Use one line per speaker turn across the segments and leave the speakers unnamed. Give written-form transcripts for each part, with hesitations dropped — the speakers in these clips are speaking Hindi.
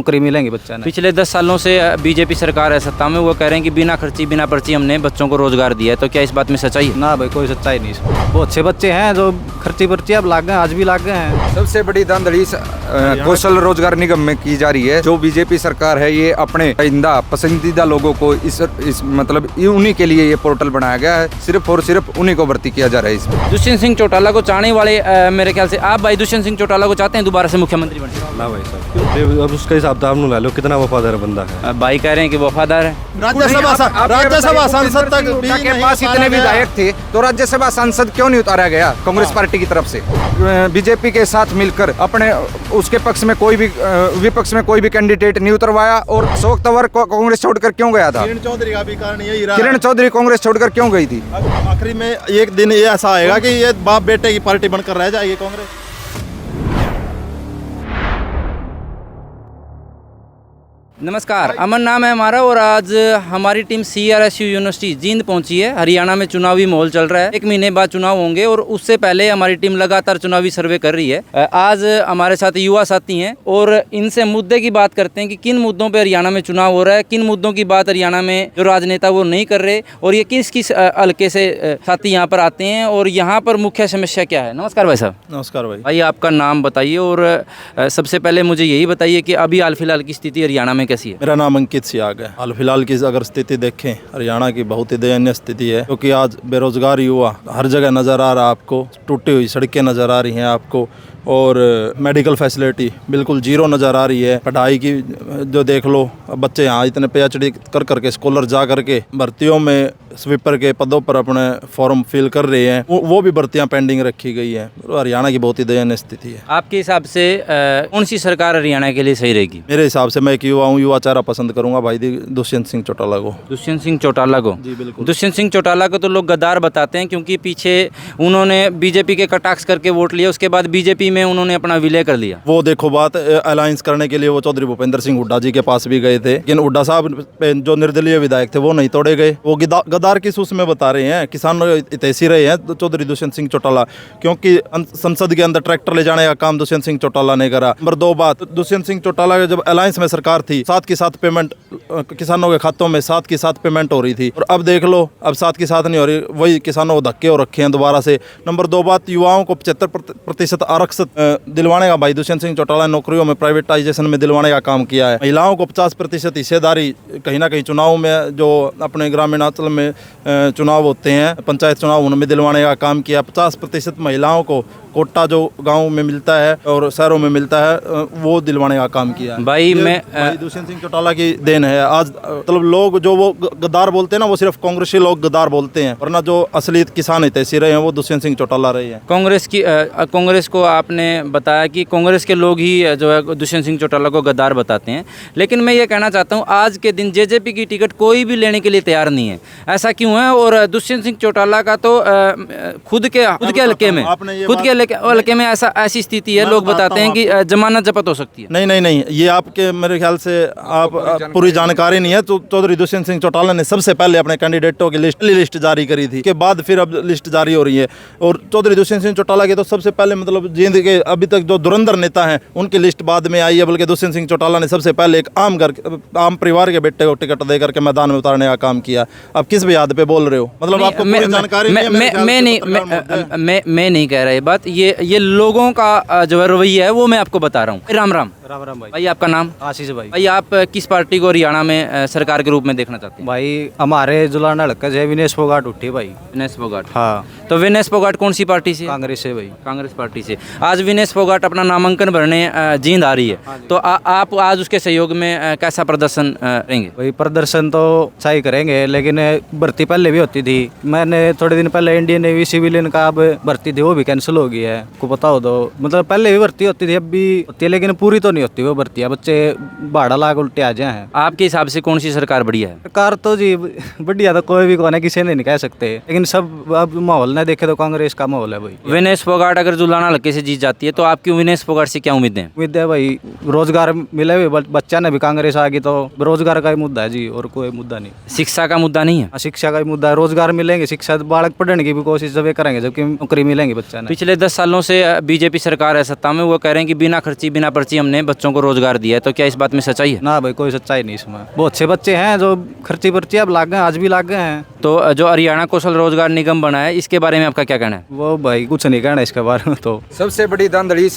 नौकरी मिलेंगी बच्चा ने।
पिछले 10 सालों से बीजेपी सरकार है सत्ता में, वो कह रहे हैं कि बिना खर्ची बिना पर्ची हमने बच्चों को रोजगार दिया है, तो क्या इस बात में सच्चाई है?
ना भाई, कोई सच्चाई नहीं इसमें। बहुत अच्छे बच्चे हैं जो खर्ची पर्ची अब लाग गए, आज भी लाग गए हैं।
सबसे बड़ी धांधली कौशल रोजगार निगम में की जा रही है। जो बीजेपी सरकार है ये अपने पसंदीदा लोगों को इस मतलब उन्हीं के लिए ये पोर्टल बनाया गया है, सिर्फ और सिर्फ उन्हीं को भर्ती किया जा रहा है इसमें।
दुष्यंत सिंह चौटाला को चाहने वाले मेरे ख्याल से आप भाई दुष्यंत सिंह चौटाला को चाहते हैं दोबारा से मुख्यमंत्री बने?
ना भाई साहब, अब उसका हिसाब किताब ला लो कितना वफादार बंदा है।
भाई कह रहे हैं कि वफादार है।
राज्यसभा सांसद तक के पास इतने विधायक थे तो राज्यसभा सांसद क्यों नहीं उतारा गया कांग्रेस पार्टी की तरफ से? बीजेपी के साथ मिलकर अपने उसके पक्ष में कोई भी विपक्ष में कोई भी कैंडिडेट नहीं उतरवाया। और अशोक तंवर कांग्रेस छोड़कर क्यों गया था?
किरण चौधरी का भी कारण यही रहा।
किरण चौधरी कांग्रेस छोड़कर क्यों गई थी?
आखिरी में एक दिन ये ऐसा आएगा कि ये बाप बेटे की पार्टी बनकर रह जाएगी कांग्रेस।
नमस्कार, अमन नाम है हमारा और आज हमारी टीम CRSU यूनिवर्सिटी जींद पहुंची है। हरियाणा में चुनावी माहौल चल रहा है, 1 महीने बाद चुनाव होंगे और उससे पहले हमारी टीम लगातार चुनावी सर्वे कर रही है। आज हमारे साथ युवा साथी हैं और इनसे मुद्दे की बात करते हैं कि किन मुद्दों पर हरियाणा में चुनाव हो रहा है, किन मुद्दों की बात हरियाणा में जो राजनेता वो नहीं कर रहे और ये किस किस हल्के से साथी यहाँ पर आते हैं और यहाँ पर मुख्य समस्या क्या है। नमस्कार भाई साहब।
नमस्कार भाई।
भाई आपका नाम बताइए और सबसे पहले मुझे यही बताइए कि अभी हाल फिलहाल की स्थिति हरियाणा में कैसी है?
मेरा नाम अंकित सियाग है। हाल फिलहाल की अगर स्थिति देखें हरियाणा की बहुत ही दयनीय स्थिति है, क्योंकि आज बेरोजगार युवा हर जगह नज़र आ रहा है आपको, टूटी हुई सड़कें नज़र आ रही हैं आपको और मेडिकल फैसिलिटी बिल्कुल जीरो नज़र आ रही है। पढ़ाई की जो देख लो, बच्चे यहाँ इतने PhD कर करके स्कॉलर जा करके भर्तियों में स्वीपर के पदों पर अपने फॉर्म फिल कर रहे हैं, वो भी भर्तियां पेंडिंग रखी गई हैं। तो हरियाणा की बहुत ही दयनीय स्थिति है।
आपके हिसाब से कौन सी सरकार हरियाणा के लिए सही रहेगी?
मेरे हिसाब से मैं एक युवा हूँ, युवा चेहरा पसंद करूंगा भाई दुष्यंत सिंह चौटाला को।
दुष्यंत सिंह चौटाला को?
जी बिल्कुल।
दुष्यंत सिंह चौटाला को तो लोग गद्दार बताते हैं क्योंकि पीछे उन्होंने बीजेपी के कटाक्ष करके वोट लिया, उसके बाद बीजेपी में उन्होंने अपना विलय कर लिया।
वो देखो बात अलायंस करने के लिए वो चौधरी भूपेंद्र सिंह हुड्डा जी के पास भी गए थे, लेकिन हुड्डा साहब जो निर्दलीय विधायक थे वो नहीं तोड़े गए। वो गद्दार किस उसमें बता रहे हैं, किसान हितैषी रहे हैं चौधरी दुष्यंत सिंह चौटाला, क्योंकि संसद के अंदर ट्रैक्टर ले जाने का काम दुष्यंत सिंह चौटाला ने करा। नंबर 2 बात, दुष्यंत सिंह चौटाला के जब अलायंस में सरकार थी 7 की 7 पेमेंट किसानों के खातों में 7 की 7 पेमेंट हो रही थी और अब देख लो अब 7 की 7 नहीं हो रही, वही किसानों को धक्के हो रखे हैं दोबारा से। नंबर 2 बात, युवाओं को 75% आरक्षण दिलवाने का भाई दुष्यंत सिंह चौटाला ने नौकरियों में प्राइवेटाइजेशन में दिलवाने का काम किया है। महिलाओं को 50% हिस्सेदारी कहीं ना कहीं चुनाव में जो अपने ग्रामीण अंचल में चुनाव होते हैं, पंचायत चुनाव उनमें दिलवाने का काम किया। 50% महिलाओं को कोटा जो गांव में मिलता है और शहरों में मिलता है वो दिलवाने का काम किया है।
भाई
दुष्यंत सिंह चौटाला की देन है। आज मतलब लोग जो वो गद्दार बोलते हैं ना, वो सिर्फ कांग्रेसी लोग गद्दार बोलते हैं, वरना जो असली किसान हितैषी रहे हैं वो दुष्यंत सिंह चौटाला रहे हैं।
कांग्रेस को आपने बताया कि कांग्रेस के लोग ही जो है दुष्यंत सिंह चौटाला को गद्दार बताते हैं, लेकिन मैं ये कहना चाहता हूँ आज के दिन JJP की टिकट कोई भी लेने के लिए तैयार नहीं है। ऐसा क्यों है? और दुष्यंत सिंह चौटाला का तो खुद के हल्के में ऐसी स्थिति है, लोग बताते हैं कि जमानत जब्त हो सकती है।
नहीं, ये आपके मेरे ख्याल से आप पूरी जानकारी नहीं है। तो चौधरी दुष्यंत सिंह चौटाला ने सबसे पहले अपने कैंडिडेटों की लिस्ट जारी करी थी, के बाद फिर अब लिस्ट जारी हो रही है। और चौधरी दुष्यंत सिंह चौटाला के तो सबसे पहले मतलब जींद के अभी तक जो धुरंधर नेता हैं उनकी लिस्ट बाद में आई है, बल्कि दुष्यंत सिंह चौटाला ने सबसे पहले एक आम परिवार के बेटे को टिकट दे करके मैदान में उतारने का काम किया। अब किस बुनियाद पे बोल रहे हो? मतलब आपको पूरी जानकारी
मैं नहीं कह रहा ये बात, ये लोगों का जो रवैया है वो मैं आपको बता रहा हूँ। राम राम।
राम राम भाई।
भाई आपका नाम?
आशीष भाई।
भाई आप किस पार्टी को हरियाणा में सरकार के रूप में देखना चाहते हैं?
भाई हमारे जुलाना हल्का से विनेश फोगाट उठी भाई।
विनेश फोगाट?
हाँ।
तो विनेश फोगाट कौन सी पार्टी से?
कांग्रेस से भाई।
कांग्रेस पार्टी से। आज विनेश फोगाट अपना नामांकन भरने जींद आ रही है, तो आप आज उसके सहयोग में कैसा प्रदर्शन करेंगे?
भाई प्रदर्शन तो सही करेंगे, लेकिन भर्ती पहले भी होती थी। मैंने थोड़े दिन पहले इंडियन नेवी सिविलियन का अब भर्ती थी वो भी कैंसिल हो गई है, आपको पता हो तो। मतलब पहले भी भर्ती होती थी, अब भी होती है, लेकिन पूरी तो नहीं होती वो भर्ती। बच्चे भाड़ा लाग उल्टे आ जाए हैं।
आपके हिसाब से कौन सी सरकार बढ़िया है?
सरकार तो जी बढ़िया तो कोई भी कौन है, किसी ने नहीं कह सकते, लेकिन सब अब माहौल ना देखे तो कांग्रेस का माहौल है भाई।
विनेश फोगाट अगर जुलाना हल्के से जीत जाती है, तो आपकी विनेश फोगाट से क्या उम्मीदें हैं?
उम्मीद है भाई रोजगार मिले हुए बच्चा ने भी कांग्रेस आ गई तो रोजगार का ही मुद्दा है जी, और कोई मुद्दा नहीं।
शिक्षा का मुद्दा नहीं है?
शिक्षा का ही मुद्दा है, रोजगार मिलेंगे, शिक्षा बालक पढ़ने की भी कोशिश जब ये करेंगे जबकि नौकरी मिलेंगी बच्चा ने।
पिछले 10 सालों से बीजेपी सरकार है सत्ता में, वो कह रहे हैं कि बिना खर्ची बिना पर्ची हमने बच्चों को रोजगार दिया है, तो क्या इस बात में सच्चाई है?
ना भाई कोई सच्चाई नहीं इसमें, बहुत अच्छे बच्चे हैं जो खर्ची पर्ची अब लाग गए, आज भी लाग गए हैं।
तो जो हरियाणा कौशल रोजगार निगम बना है, इसके बारे में आपका क्या कहना है?
वो भाई कुछ नहीं कहना इसके बारे में। तो
सबसे बड़ी धांधली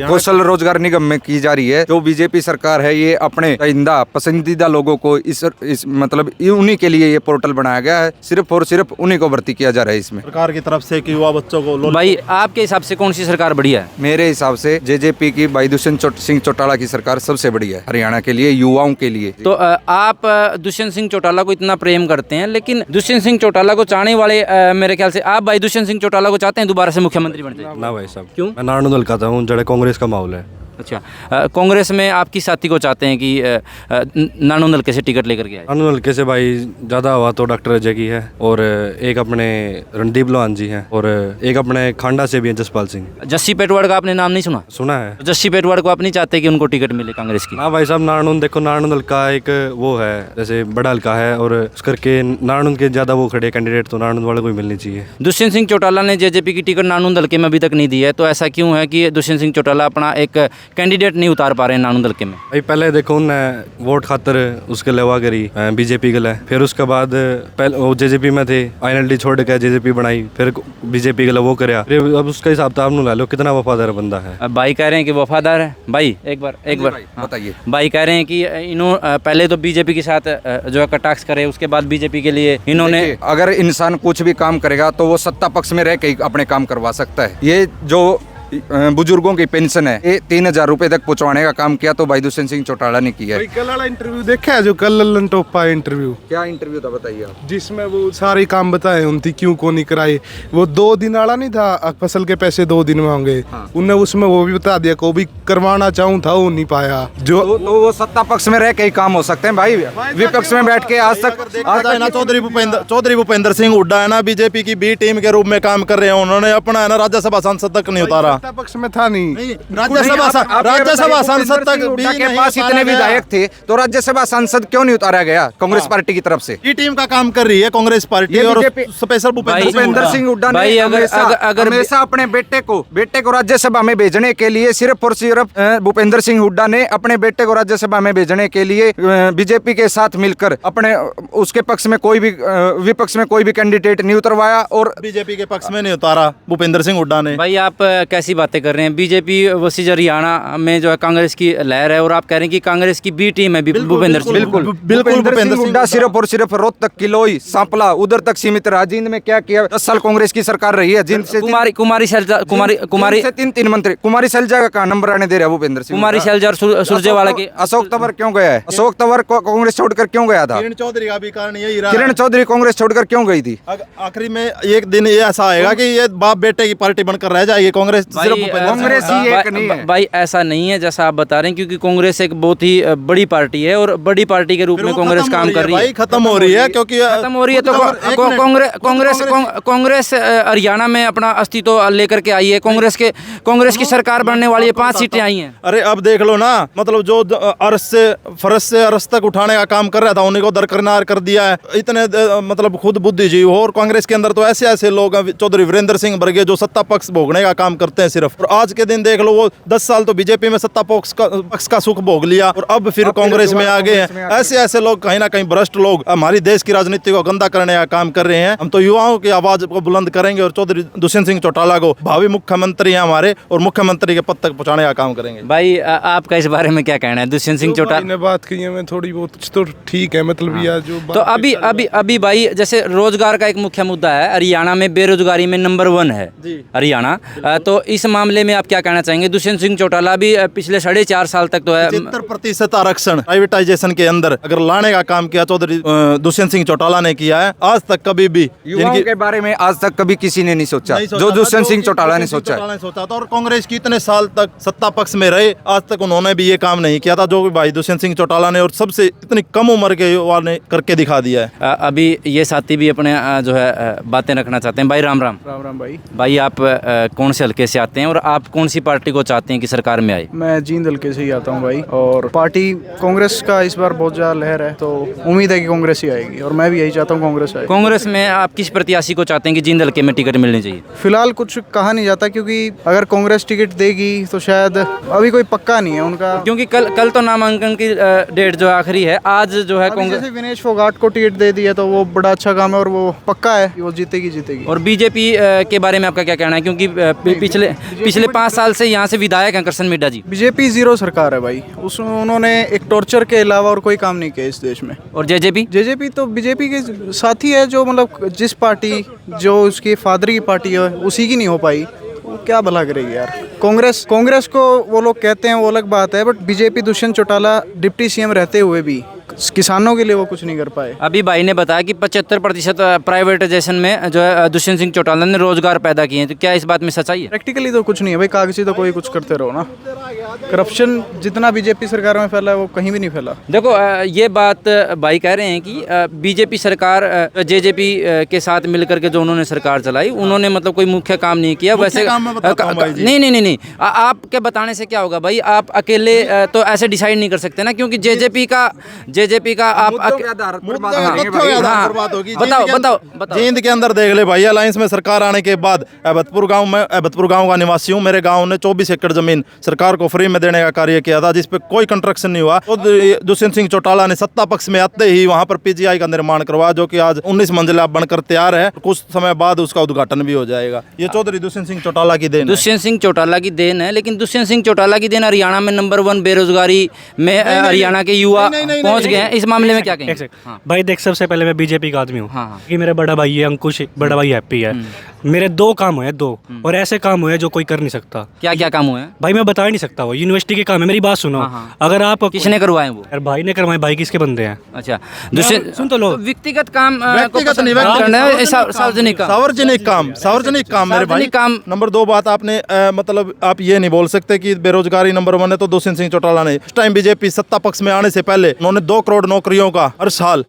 कौशल रोजगार निगम में की जा रही है। जो बीजेपी सरकार है ये अपने चुनिंदा पसंदीदा लोगों को इस मतलब उन्हीं के लिए ये पोर्टल बनाया गया है, सिर्फ और सिर्फ उन्हीं को भर्ती किया जा रहा है इसमें।
सरकार की तरफ से कि युवा बच्चों को
भाई आपके हिसाब से कौन सी सरकार बढ़िया है?
मेरे हिसाब से जेजेपी की भाई दुष्यंत सिंह चौटाला की सरकार सबसे बढ़िया है हरियाणा के लिए, युवाओं के लिए।
तो आप दुष्यंत सिंह चौटाला को इतना प्रेम करते हैं, लेकिन दुष्यंत सिंह चौटाला को चाहने वाले मेरे ख्याल से आप भाई दुष्यंत सिंह चौटाला को चाहते हैं दोबारा से मुख्यमंत्री बन जाए?
ना भाई साहब,
क्यों?
मैं नारायण दल का था हूँ, जड़े कांग्रेस का माहौल है।
अच्छा, कांग्रेस में आप किस साथी को चाहते हैं कि नानू नलके से टिकट लेकर के आए?
नानू हल्के से भाई ज़्यादा हुआ तो डॉक्टर अजय की है, और एक अपने रणदीप लोहान जी हैं, और एक अपने खांडा से भी हैं जसपाल सिंह।
जस्सी पेटवाड़ का आपने नाम नहीं सुना?
सुना है।
तो जस्सी पेटवाड़ को आप नहीं चाहते कि उनको टिकट मिले कांग्रेस की?
ना भाई साहब, नारायण देखो, नारायण दल का एक वो है जैसे बड़ा हल्का है, और उस करके नारायण के ज़्यादा वो खड़े कैंडिडेट तो नारायण वाले को ही मिलनी चाहिए।
दुष्यंत सिंह चौटाला ने जेजेपी की टिकट नानू दलके में अभी तक नहीं दी है, तो ऐसा क्यों है कि दुष्यंत सिंह चौटाला अपना एक कैंडिडेट नहीं उतार पा रहे हैं नानू दलके में?
भाई पहले देखो उन्हें वोट खातर उसके लेवा करी बीजेपी के लिए, फिर उसके बाद पहले वो जेजेपी में थे, आईएनएलडी छोड़ के जेजेपी बनाई, फिर बीजेपी के लिए वो कराया, फिर अब उसका हिसाब तो आप ला लो कितना वफादार बंदा है।
अब भाई कह रहे हैं कि वफादार है। भाई एक बार हाँ।
बताइए।
भाई कह रहे हैं कि इन्होंने पहले तो बीजेपी के साथ जो है कटाक्ष करे, उसके बाद बीजेपी के लिए इन्होंने।
अगर इंसान कुछ भी काम करेगा तो वो सत्ता पक्ष में रह के ही अपने काम करवा सकता है। ये जो बुजुर्गों की पेंशन है ये 3,000 रुपए तक पहुंचवाने का काम किया तो भाई दुष्यंत सिंह चौटाला ने किया है।
कल वाला इंटरव्यू देखा है जो कल लल्लन टोपा इंटरव्यू?
क्या इंटरव्यू था बताइए आप?
जिसमें वो सारे काम बताए उनकी क्यों को नहीं कराए। वो 2 दिन वाला नहीं था, फसल के पैसे 2 दिन में होंगे। उनने उसमें वो भी बता दिया को भी करवाना चाहूँ था वो नहीं पाया। जो
तो वो सत्ता पक्ष में रह के ही काम हो सकते हैं भाई, विपक्ष में बैठ के आज तक
चौधरी भूपेंद्र सिंह हुड्डा है ना, बीजेपी की बी टीम के रूप में काम कर रहे हैं, उन्होंने अपना है ना राज्यसभा सांसद तक नहीं उतारा।
सत्ता पक्ष में था नहीं,
राज्यसभा सांसद तक भी
के पास इतने विधायक थे तो राज्यसभा सांसद क्यों नहीं उतारा गया कांग्रेस पार्टी की तरफ से?
बी टीम का काम कर रही है कांग्रेस पार्टी, और स्पेशल भूपेंद्र सिंह हुड्डा
ने हमेशा अपने बेटे को राज्यसभा में भेजने के लिए, सिर्फ और सिर्फ भूपेंद्र सिंह हुड्डा ने अपने बेटे को राज्यसभा में भेजने के लिए बीजेपी के साथ मिलकर अपने उसके पक्ष में कोई भी विपक्ष में कोई भी कैंडिडेट नहीं उतरवाया और
बीजेपी के पक्ष में नहीं उतारा भूपेंद्र सिंह हुड्डा ने।
भाई आप कैसी बातें कर रहे हैं? बीजेपी वसीज हरियाणा में जो है कांग्रेस की लहर है, और आप कह रहे हैं कि कांग्रेस की बी टीम है भूपेंद्र सिंह।
बिल्कुल भूपेंद्र सिंह हुड्डा सिर्फ और सिर्फ रोहतक, किलोई, सांपला उधर तक सीमित रहा। जींद में क्या किया? 10 साल कांग्रेस की सरकार रही है। जींद से
कुमारी
से तीन मंत्री, कुमारी शैलजा का नंबर आने दे रहा है भूपेंद्र सिंह।
कुमारी शैलजा सुरजेवाला के
अशोक तंवर क्यों गया है? अशोक तंवर कांग्रेस छोड़कर क्यों गया था?
किरण चौधरी का भी कारण यही रहा।
किरण चौधरी कांग्रेस छोड़कर क्यों गई थी?
आखिरी में एक दिन ये ऐसा आएगा कि ये बाप बेटे की पार्टी बनकर रह जाएगी कांग्रेस।
कांग्रेस ही एक नहीं है
भाई, ऐसा नहीं है जैसा आप बता रहे हैं, क्योंकि कांग्रेस एक बहुत ही बड़ी पार्टी है और बड़ी पार्टी के रूप में कांग्रेस काम कर रही है।
खत्म हो रही है क्योंकि
खत्म हो रही है तो कांग्रेस हरियाणा में अपना अस्तित्व लेकर के आई है। कांग्रेस की सरकार बनने वाली है, 5 सीटें आई हैं।
अरे अब देख लो ना, मतलब जो फरज से अरस तक उठाने का काम कर रहा था उन्हीं को दरकिनार कर दिया है। इतने मतलब खुद बुद्धिजीवी हो, और कांग्रेस के अंदर तो ऐसे लोग हैं, चौधरी वीरेंद्र सिंह वर्गीय जो सत्ता पक्ष भोगने का काम करते हैं सिर्फ। और आज के दिन देख लो, वो 10 साल तो बीजेपी में सत्ता पक्ष का सुख भोग लिया और अब फिर कांग्रेस में आ गए हैं। ऐसे लोग कहीं ना कहीं भ्रष्ट लोग हमारी देश की राजनीति को गंदा करने का काम कर रहे हैं। हम तो युवाओं की आवाज को बुलंद करेंगे और चौधरी दुष्यंत सिंह चौटाला को भावी मुख्यमंत्री हैं हमारे, और मुख्यमंत्री के पद तक पहुंचाने का काम करेंगे।
भाई आपका इस बारे में क्या कहना है? दुष्यंत सिंह चौटाला
ने बात की है, मैं थोड़ी बहुत तो ठीक है, मतलब यह जो
तो अभी भाई जैसे रोजगार का एक मुख्य मुद्दा है, हरियाणा में बेरोजगारी में नंबर 1 है हरियाणा। तो इस मामले में आप क्या कहना चाहेंगे? दुष्यंत सिंह चौटाला भी पिछले 4.5 साल तक तो है
75% आरक्षण प्राइवेटाइजेशन के अंदर अगर लाने का काम किया चौधरी दुष्यंत सिंह चौटाला ने किया है। आज तक कभी भी
युवाओं के बारे में आज तक कभी किसी ने नहीं सोचा जो दुष्यंत सिंह चौटाला ने सोचा
था। और कांग्रेस की इतने साल तक सत्ता पक्ष में रहे, आज तक उन्होंने भी ये काम नहीं किया था जो भाई दुष्यंत सिंह चौटाला ने, और सबसे इतनी कम उम्र के युवा ने करके दिखा दिया है।
अभी ये साथी भी अपने जो है बातें रखना चाहते हैं। भाई राम राम।
राम राम भाई।
भाई आप कौन से हल्के से आते आते हैं और आप कौन सी पार्टी को चाहते हैं कि सरकार में आए?
मैं जींद हल्के से ही आता हूँ भाई, और पार्टी कांग्रेस का इस बार बहुत ज़्यादा लहर है, तो उम्मीद है कि कांग्रेस ही आएगी, और मैं भी यही चाहता हूँ कांग्रेस आए।
कांग्रेस में आप किस प्रत्याशी को चाहते हैं कि जींद हल्के में टिकट मिलनी चाहिए?
फिलहाल कुछ कहा नहीं जाता, क्योंकि अगर कांग्रेस टिकट देगी तो शायद अभी कोई पक्का नहीं है उनका,
क्योंकि कल तो नामांकन की डेट जो आखिरी है, आज जो है
अभी
कांग्रेस
जैसे विनेश फोगाट को टिकट दे दिया तो वो बड़ा अच्छा काम है, और वो पक्का है कि वो जीतेगी।
और बीजेपी के बारे में आपका क्या कहना है? क्योंकि पिछले 5 साल से यहाँ से विधायक हैं कृष्ण मिड्ढा जी।
बीजेपी जीरो सरकार है भाई, उन्होंने एक टॉर्चर के अलावा और कोई काम नहीं किया इस देश में।
और जेजेपी
तो बीजेपी के साथी है, जो मतलब जिस पार्टी जो उसकी फादर की पार्टी है उसी की नहीं हो पाई, वो क्या भला करेगी यार। कांग्रेस को वो लोग कहते हैं वो अलग बात है, but BJP Dushyant Chautala deputy CM रहते हुए भी किसानों के लिए वो कुछ नहीं कर पाए।
अभी भाई ने बताया कि 75% प्राइवेटाइजेशन में जो है दुष्यंत सिंह चौटाला ने रोजगार पैदा किए हैं, तो क्या इस बात में सच्चाई है?
प्रैक्टिकली तो कुछ नहीं है भाई, कागजी तो कोई कुछ करते रहो ना। करप्शन जितना बीजेपी सरकार में फैला है वो कहीं भी नहीं फैला।
देखो ये बात भाई कह रहे हैं कि बीजेपी सरकार जेजेपी के साथ मिलकर के जो उन्होंने सरकार चलाई, उन्होंने मतलब कोई मुख्य काम नहीं किया। वैसे नहीं, आपके बताने से क्या होगा भाई, आप अकेले तो ऐसे डिसाइड नहीं कर सकते ना, क्योंकि जेजेपी का आप बताओ।
जींद के अंदर देख ले भाई, अलायंस में सरकार आने के बाद अहमदपुर गांव का निवासी हूँ। मेरे गांव ने 24 एकड़ जमीन सरकार को फ्री में देने का कार्य किया था, जिसपे कोई कंस्ट्रक्शन नहीं हुआ। तो दुष्यंत सिंह चौटाला ने सत्ता पक्ष में आते ही वहां पर पीजीआई का निर्माण करवाया, जो कि आज 19 मंजिला बनकर तैयार है। कुछ समय बाद उसका उद्घाटन भी हो जाएगा। ये चौधरी दुष्यंत सिंह चौटाला की देन
है। लेकिन दुष्यंत सिंह चौटाला की देन हरियाणा में नंबर 1 बेरोजगारी में हरियाणा के युवा पहुंच गए हैं। इस मामले में क्या कहेंगे?
भाई देख, सबसे पहले मैं बीजेपी का आदमी हूँ।
हाँ।
कि मेरा बड़ा भाई है अंकुश, बड़ा भाई हैप्पी है। मेरे 2 काम हुए, 2 और ऐसे काम हुए जो कोई कर नहीं सकता।
क्या काम हुए हैं
भाई मैं बता ही नहीं सकता, वो यूनिवर्सिटी के काम है। मेरी बात सुनो। अगर आप
किसने करवाए वो?
यार भाई ने करवाए, भाई किसके बंदे हैं?
अच्छा,
सुन तो लो।
व्यक्तिगत काम
सार्वजनिक काम मेरे भाई। नंबर 2 बात आपने मतलब आप ये नहीं बोल सकते कि बेरोजगारी नंबर 1 है तो दुष्यंत सिंह चौटाला ने। उस टाइम बीजेपी सत्ता पक्ष में आने से पहले उन्होंने 2 करोड़ नौकरियों का हर साल